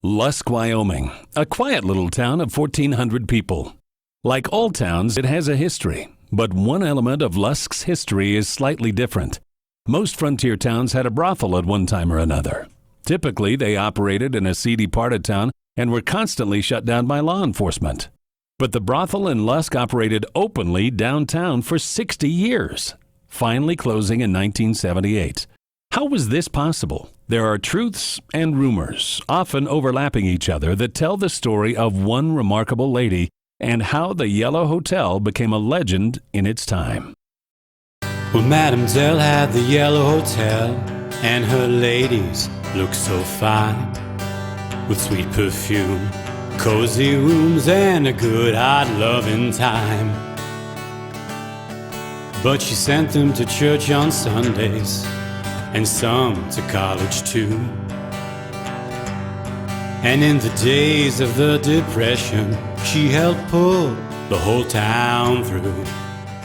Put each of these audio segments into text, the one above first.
Lusk, Wyoming, a quiet little town of 1,400 people. Like all towns, it has a history, but one element of Lusk's history is slightly different. Most frontier towns had a brothel at one time or another. Typically, they operated in a seedy part of town and were constantly shut down by law enforcement. But the brothel in Lusk operated openly downtown for 60 years, finally closing in 1978. How was this possible? There are truths and rumors, often overlapping each other, that tell the story of one remarkable lady and how the Yellow Hotel became a legend in its time. Well, Madame Dell had the Yellow Hotel, and her ladies looked so fine, with sweet perfume, cozy rooms, and a good hot loving time. But she sent them to church on Sundays, and some to college too. And in the days of the Depression, she helped pull the whole town through.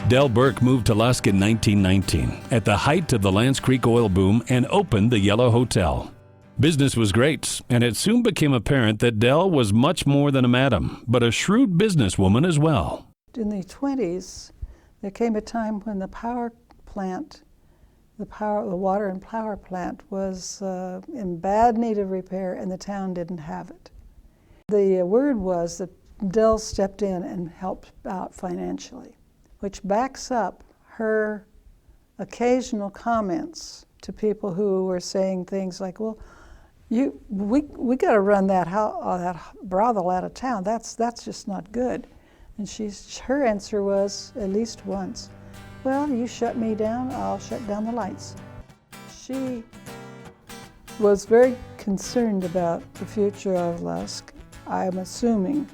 Dell Burke moved to Lusk in 1919 at the height of the Lance Creek oil boom and opened the Yellow Hotel. Business was great, and it soon became apparent that Dell was much more than a madam, but a shrewd businesswoman as well. In the 20s, there came a time when the power plant, the water and power plant was in bad need of repair, and the town didn't have it. The word was that Dell stepped in and helped out financially, which backs up her occasional comments to people who were saying things like, well, we got to run that brothel out of town. That's just not good. And her answer was, at least once, well, you shut me down, I'll shut down the lights. She was very concerned about the future of Lusk, I'm assuming,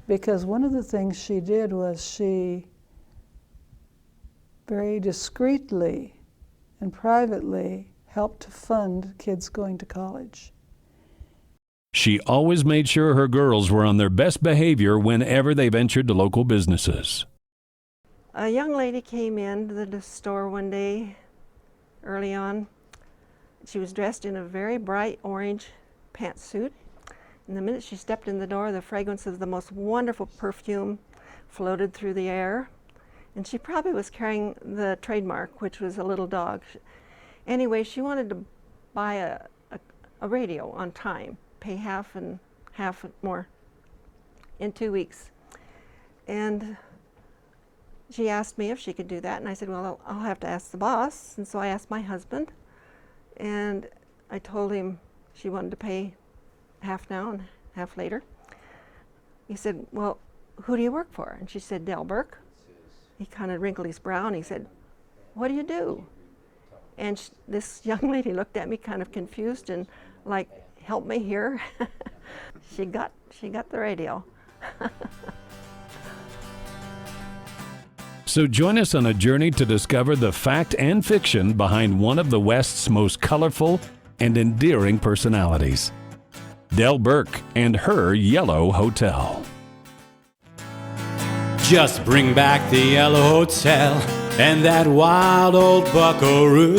because one of the things she did was she very discreetly and privately helped to fund kids going to college. She always made sure her girls were on their best behavior whenever they ventured to local businesses. A young lady came into the store one day early on. She was dressed in a very bright orange pantsuit. And the minute she stepped in the door, the fragrance of the most wonderful perfume floated through the air. And she probably was carrying the trademark, which was a little dog. Anyway, she wanted to buy a radio on time, pay half and half more in 2 weeks. And she asked me if she could do that, and I said, well, I'll have to ask the boss. And so I asked my husband, and I told him she wanted to pay half now and half later. He said, well, who do you work for? And she said, Dell Burke. He kind of wrinkled his brow and he said, what do you do? And this young lady looked at me kind of confused and like, help me here. She got the radio. So join us on a journey to discover the fact and fiction behind one of the West's most colorful and endearing personalities, Dell Burke and her Yellow Hotel. Just bring back the Yellow Hotel and that wild old buckaroo.